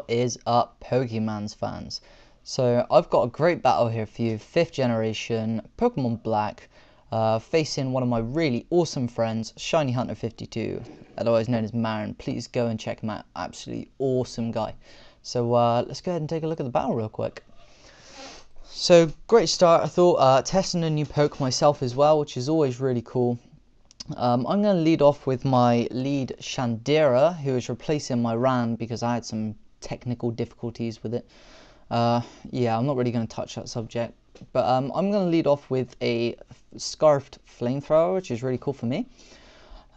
What is up, Pokemans fans? So I've got a great battle here for you, 5th generation Pokemon Black, facing one of my really awesome friends, ShinyHunter52, otherwise known as Marin. Please go and check him out, absolutely awesome guy. So let's go ahead and take a look at the battle real quick. So great start, I thought, testing a new poke myself as well, which is always really cool. I'm going to lead off with my lead Shandera, who is replacing my Ran because I had some technical difficulties with it. Yeah, I'm not really going to touch that subject, but I'm going to lead off with a Scarfed Flamethrower, which is really cool for me.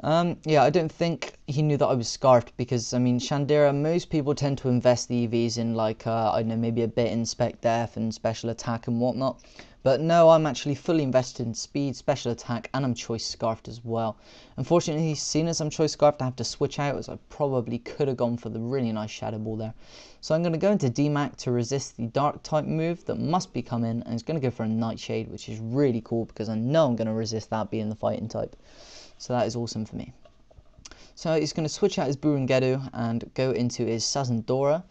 Yeah, I don't think he knew that I was Scarfed because, I mean, Shandera, most people tend to invest the EVs in, like, I don't know, maybe a bit in Spec Def and Special Attack and whatnot. But no, I'm actually fully invested in Speed, Special Attack, and I'm Choice Scarfed as well. Unfortunately, seeing as I'm Choice Scarfed, I have to switch out, as I probably could have gone for the really nice Shadow Ball there. So I'm going to go into DMAC to resist the Dark type move that must be coming, and it's going to go for a Nightshade, which is really cool because I know I'm going to resist that being the Fighting type. So that is awesome for me. So he's going to switch out his Burangedu and go into his Sazandora.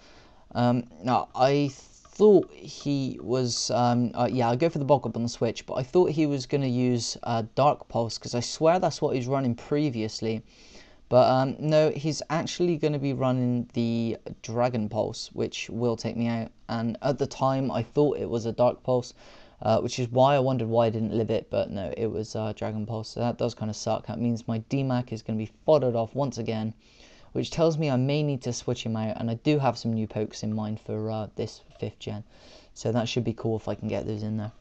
Now, I thought he was, yeah, I'll go for the bulk up on the switch, but I thought he was going to use Dark Pulse, because I swear that's what he's running previously. But no, he's actually going to be running the Dragon Pulse, which will take me out. And at the time, I thought it was a Dark Pulse, which is why I wondered why I didn't live it, but no, it was Dragon Pulse, so that does kind of suck. That means my DMAC is going to be foddered off once again, which tells me I may need to switch him out, and I do have some new pokes in mind for this 5th gen, so that should be cool if I can get those in there.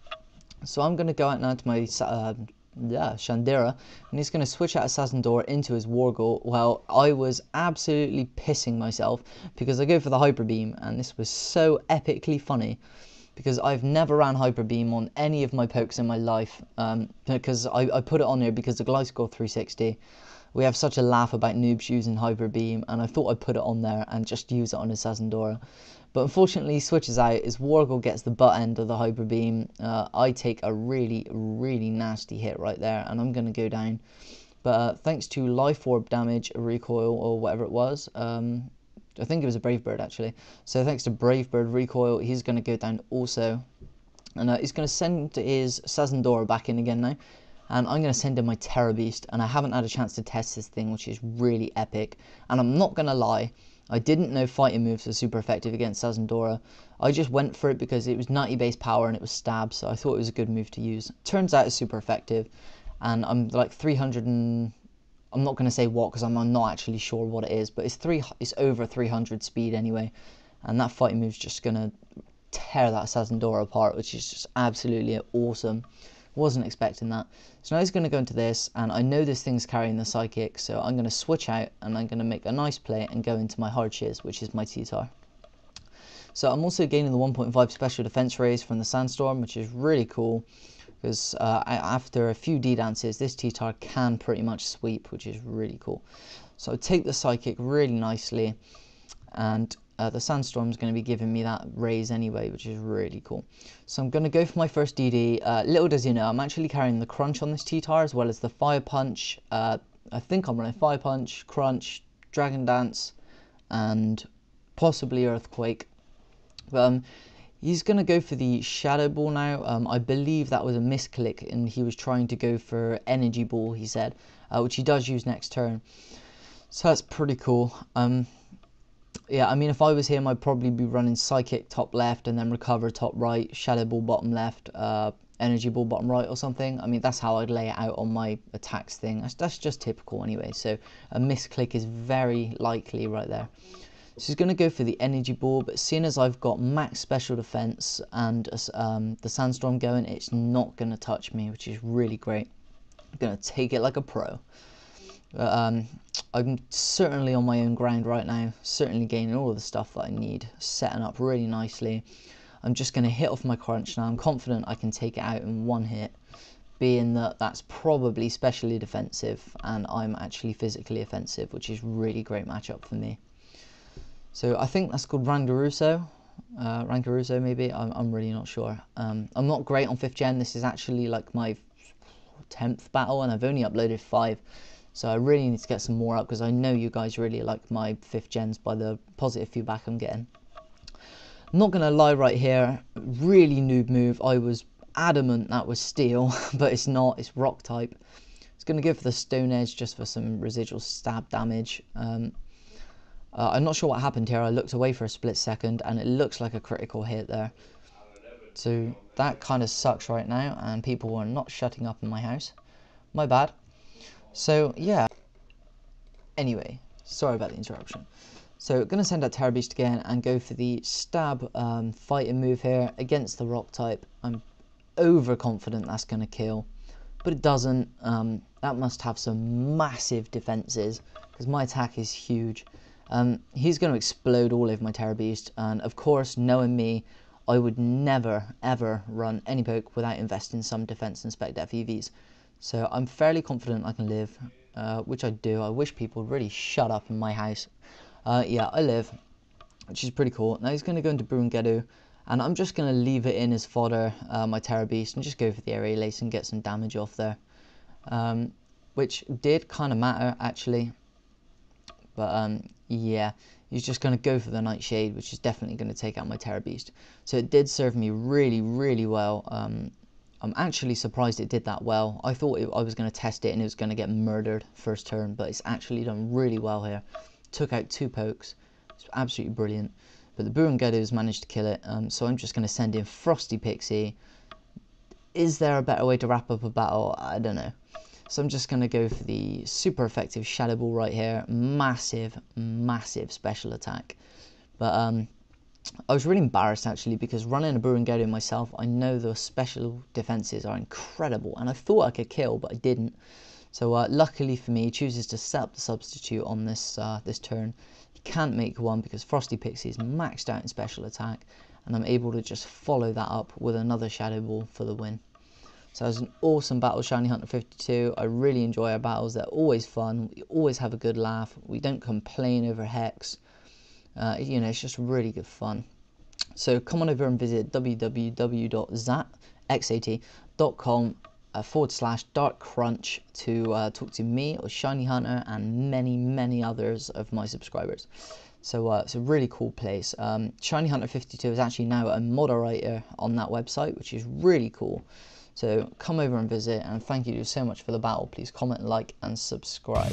So I'm going to go out now to my Shandera, and he's going to switch out of Sazandora into his Wargle. Well, I was absolutely pissing myself because I go for the Hyper Beam, and this was so epically funny because I've never ran Hyper Beam on any of my pokes in my life, because I put it on here because the Gliscor 360. We have such a laugh about noobs using Hyper Beam, and I thought I'd put it on there and just use it on his Sazandora. But unfortunately, he switches out, his Wargle gets the butt end of the Hyper Beam. I take a really, really nasty hit right there, and I'm going to go down. But thanks to Life Orb damage, recoil, or whatever it was, I think it was a Brave Bird actually. So thanks to Brave Bird recoil, he's going to go down also. And he's going to send his Sazandora back in again now. And I'm going to send in my Terra Beast, and I haven't had a chance to test this thing, which is really epic. And I'm not going to lie, I didn't know fighting moves were super effective against Sazandora. I just went for it because it was 90 base power and it was stab, so I thought it was a good move to use. Turns out it's super effective, and I'm like 300 and... I'm not going to say what because I'm not actually sure what it is, but it's over 300 speed anyway, and that fighting move's just going to tear that Sazandora apart, which is just absolutely awesome. Wasn't expecting that. So now he's going to go into this, and I know this thing's carrying the Psychic, so I'm going to switch out and I'm going to make a nice play and go into my Hard Shiz, which is my T-Tar. So I'm also gaining the 1.5 special defense raise from the Sandstorm, which is really cool because after a few D-dances, this T-Tar can pretty much sweep, which is really cool. So I take the Psychic really nicely, and the Sandstorm's going to be giving me that raise anyway, which is really cool. So I'm going to go for my first DD. Little does you know, I'm actually carrying the Crunch on this T-Tar as well as the Fire Punch. I think I'm running Fire Punch, Crunch, Dragon Dance, and possibly Earthquake. He's going to go for the Shadow Ball now. I believe that was a misclick, and he was trying to go for Energy Ball, he said, which he does use next turn. So that's pretty cool. Yeah, I mean, if I was him, I'd probably be running Psychic top left and then Recover top right, Shadow Ball bottom left, Energy Ball bottom right or something. I mean, that's how I'd lay it out on my attacks thing. That's just typical anyway, so a misclick is very likely right there. So he's going to go for the Energy Ball, but seeing as I've got max special defense and the Sandstorm going, it's not going to touch me, which is really great. I'm going to take it like a pro. I'm certainly on my own ground right now, certainly gaining all of the stuff that I need, setting up really nicely. I'm just going to hit off my Crunch now. I'm confident I can take it out in one hit, being that that's probably specially defensive and I'm actually physically offensive, which is really great matchup for me. So I think that's called Rangaruso. Rangaruso maybe, I'm really not sure. I'm not great on 5th gen. This is actually like my 10th battle and I've only uploaded 5. So I really need to get some more up because I know you guys really like my 5th gens by the positive feedback I'm getting. I'm not gonna lie right here, really noob move. I was adamant that was steel, but it's not, it's rock type. It's gonna go for the stone edge just for some residual stab damage. I'm not sure what happened here. I looked away for a split second and it looks like a critical hit there. So that kind of sucks right now, and people are not shutting up in my house. My bad. So yeah. Anyway, sorry about the interruption. So going to send out Terror Beast again and go for the stab fighting move here against the rock type. I'm overconfident that's going to kill, but it doesn't. That must have some massive defenses because my attack is huge. He's going to explode all over my Terror Beast, and of course, knowing me, I would never ever run any poke without investing some defense and spec depth EVs. So I'm fairly confident I can live, which I do. I wish people would really shut up in my house. Yeah, I live, which is pretty cool. Now he's going to go into Brungedu, and I'm just going to leave it in as fodder, my Terror Beast, and just go for the area lace and get some damage off there. Which did kind of matter, actually. But yeah, he's just going to go for the Nightshade, which is definitely going to take out my Terror Beast. So it did serve me really, really well. I'm actually surprised it did that well. I thought I was going to test it and it was going to get murdered first turn, but it's actually done really well here. Took out 2 pokes. It's absolutely brilliant. But the Burungedu's managed to kill it, so I'm just going to send in Frosty Pixie. Is there a better way to wrap up a battle? I don't know. So I'm just going to go for the super effective Shadow Ball right here. Massive, massive special attack. But I was really embarrassed actually, because running a Burungedu myself, I know the special defenses are incredible, and I thought I could kill, but I didn't. So luckily for me, he chooses to set up the substitute on this this turn. He can't make one because Frosty Pixie is maxed out in special attack, and I'm able to just follow that up with another Shadow Ball for the win. So it was an awesome battle, ShinyHunter52. I really enjoy our battles. They're always fun. We always have a good laugh. We don't complain over Hex. You know, it's just really good fun. So come on over and visit www.xat.com/darkcrunch to talk to me or ShinyHunter and many, many others of my subscribers. So it's a really cool place. ShinyHunter52 is actually now a moderator on that website, which is really cool. So come over and visit, and thank you so much for the battle. Please comment, like, and subscribe.